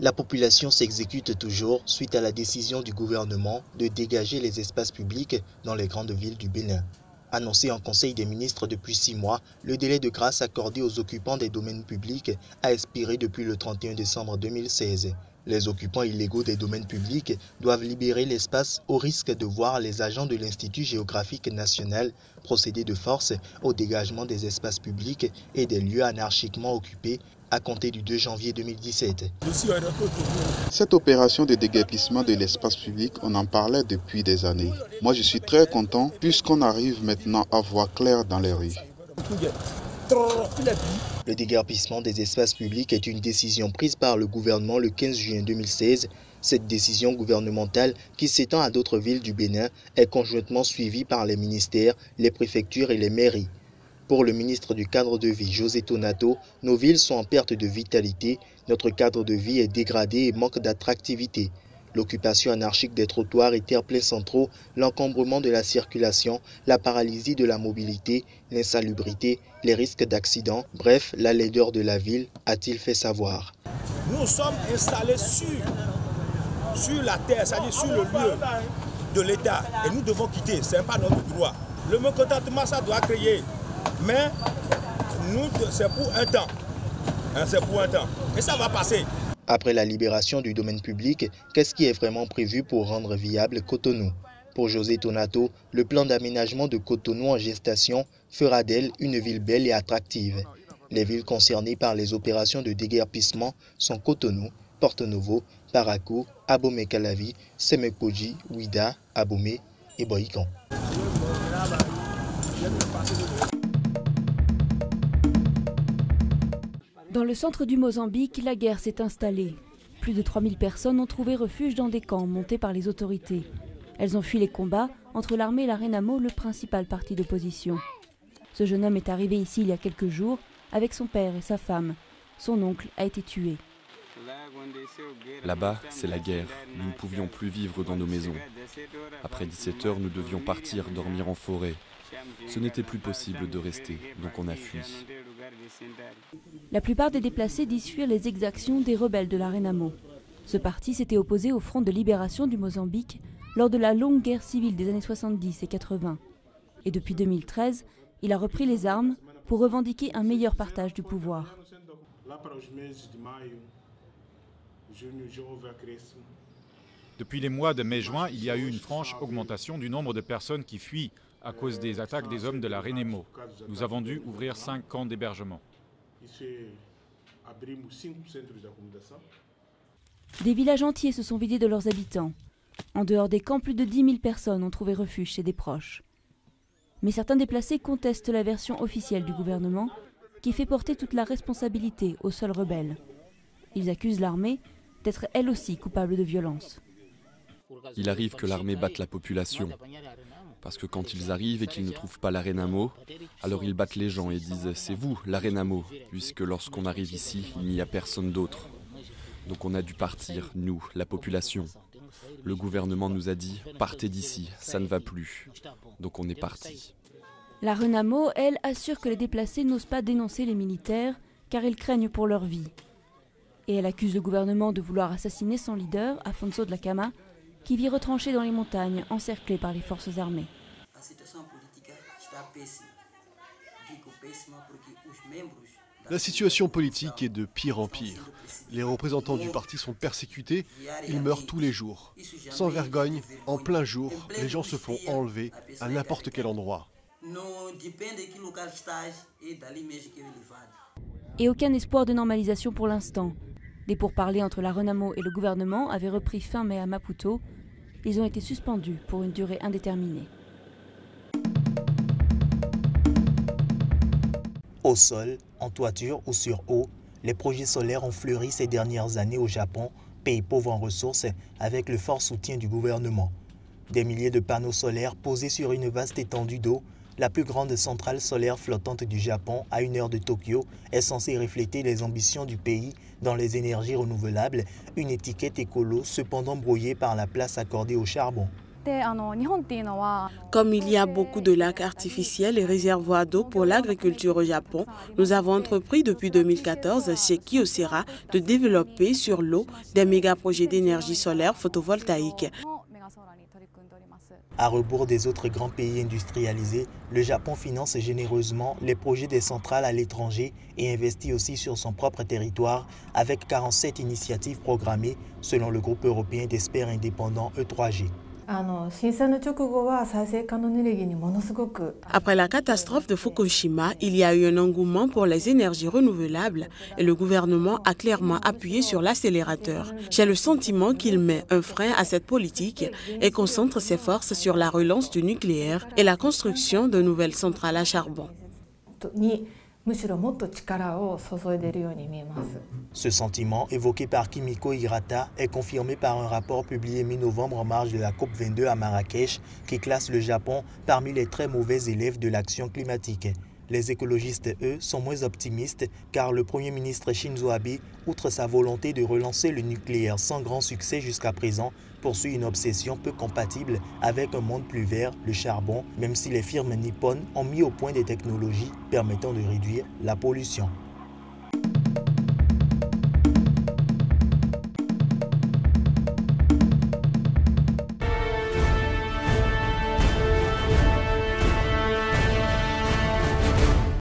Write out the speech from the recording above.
La population s'exécute toujours suite à la décision du gouvernement de dégager les espaces publics dans les grandes villes du Bénin. Annoncé en Conseil des ministres depuis 6 mois, le délai de grâce accordé aux occupants des domaines publics a expiré depuis le 31 décembre 2016. Les occupants illégaux des domaines publics doivent libérer l'espace au risque de voir les agents de l'Institut géographique national procéder de force au dégagement des espaces publics et des lieux anarchiquement occupés à compter du 2 janvier 2017. Cette opération de déguerpissement de l'espace public, on en parlait depuis des années. Moi, je suis très content puisqu'on arrive maintenant à voir clair dans les rues. Le déguerpissement des espaces publics est une décision prise par le gouvernement le 15 juin 2016. Cette décision gouvernementale, qui s'étend à d'autres villes du Bénin, est conjointement suivie par les ministères, les préfectures et les mairies. Pour le ministre du Cadre de vie, José Tonato, nos villes sont en perte de vitalité, notre cadre de vie est dégradé et manque d'attractivité. L'occupation anarchique des trottoirs et terre-pleins centraux, l'encombrement de la circulation, la paralysie de la mobilité, l'insalubrité, les risques d'accidents, bref, la laideur de la ville, a-t-il fait savoir. Nous sommes installés sur la terre, c'est-à-dire sur le lieu de l'État. Et nous devons quitter, ce n'est pas notre droit. Le mécontentement, ça doit créer. Mais nous, c'est pour un temps. C'est pour un temps. Et ça va passer. Après la libération du domaine public, qu'est-ce qui est vraiment prévu pour rendre viable Cotonou? Pour José Tonato, le plan d'aménagement de Cotonou en gestation fera d'elle une ville belle et attractive. Les villes concernées par les opérations de déguerpissement sont Cotonou, Porto-Novo, Parakou, Abomey-Calavi, Semekoji, Ouida, Abomey et Boïkan. Dans le centre du Mozambique, la guerre s'est installée. Plus de 3000 personnes ont trouvé refuge dans des camps montés par les autorités. Elles ont fui les combats entre l'armée et la Renamo, le principal parti d'opposition. Ce jeune homme est arrivé ici il y a quelques jours avec son père et sa femme. Son oncle a été tué. Là-bas, c'est la guerre. Nous ne pouvions plus vivre dans nos maisons. Après 17 heures, nous devions partir dormir en forêt. Ce n'était plus possible de rester, donc on a fui. La plupart des déplacés disent fuir les exactions des rebelles de la Renamo. Ce parti s'était opposé au Front de libération du Mozambique lors de la longue guerre civile des années 70 et 80. Et depuis 2013, il a repris les armes pour revendiquer un meilleur partage du pouvoir. Depuis les mois de mai-juin, il y a eu une franche augmentation du nombre de personnes qui fuient à cause des attaques des hommes de la Renamo. Nous avons dû ouvrir 5 camps d'hébergement. Des villages entiers se sont vidés de leurs habitants. En dehors des camps, plus de 10 000 personnes ont trouvé refuge chez des proches. Mais certains déplacés contestent la version officielle du gouvernement qui fait porter toute la responsabilité aux seuls rebelles. Ils accusent l'armée d'être elle aussi coupable de violence. Il arrive que l'armée batte la population. Parce que quand ils arrivent et qu'ils ne trouvent pas la Renamo, alors ils battent les gens et disent « c'est vous, la Renamo », puisque lorsqu'on arrive ici, il n'y a personne d'autre. Donc on a dû partir, nous, la population. Le gouvernement nous a dit « partez d'ici, ça ne va plus ». Donc on est parti. La Renamo, elle, assure que les déplacés n'osent pas dénoncer les militaires car ils craignent pour leur vie. Et elle accuse le gouvernement de vouloir assassiner son leader, Afonso Dhlakama, qui vit retranché dans les montagnes, encerclé par les forces armées. La situation politique est de pire en pire. Les représentants du parti sont persécutés, ils meurent tous les jours. Sans vergogne, en plein jour, les gens se font enlever à n'importe quel endroit. Et aucun espoir de normalisation pour l'instant. Des pourparlers entre la Renamo et le gouvernement avaient repris fin mai à Maputo. Ils ont été suspendus pour une durée indéterminée. Au sol, en toiture ou sur eau, les projets solaires ont fleuri ces dernières années au Japon, pays pauvre en ressources, avec le fort soutien du gouvernement. Des milliers de panneaux solaires posés sur une vaste étendue d'eau, la plus grande centrale solaire flottante du Japon, à 1 heure de Tokyo, est censée refléter les ambitions du pays dans les énergies renouvelables, une étiquette écolo cependant brouillée par la place accordée au charbon. Comme il y a beaucoup de lacs artificiels et réservoirs d'eau pour l'agriculture au Japon, nous avons entrepris depuis 2014 chez Kyocera de développer sur l'eau des méga-projets d'énergie solaire photovoltaïque. À rebours des autres grands pays industrialisés, le Japon finance généreusement les projets des centrales à l'étranger et investit aussi sur son propre territoire avec 47 initiatives programmées selon le groupe européen d'experts indépendants E3G. Après la catastrophe de Fukushima, il y a eu un engouement pour les énergies renouvelables et le gouvernement a clairement appuyé sur l'accélérateur. J'ai le sentiment qu'il met un frein à cette politique et concentre ses forces sur la relance du nucléaire et la construction de nouvelles centrales à charbon. Ce sentiment, évoqué par Kimiko Hirata, est confirmé par un rapport publié mi-novembre en marge de la COP22 à Marrakech qui classe le Japon parmi les très mauvais élèves de l'action climatique. Les écologistes, eux, sont moins optimistes car le Premier ministre Shinzo Abe, outre sa volonté de relancer le nucléaire sans grand succès jusqu'à présent, poursuit une obsession peu compatible avec un monde plus vert, le charbon, même si les firmes nippones ont mis au point des technologies permettant de réduire la pollution.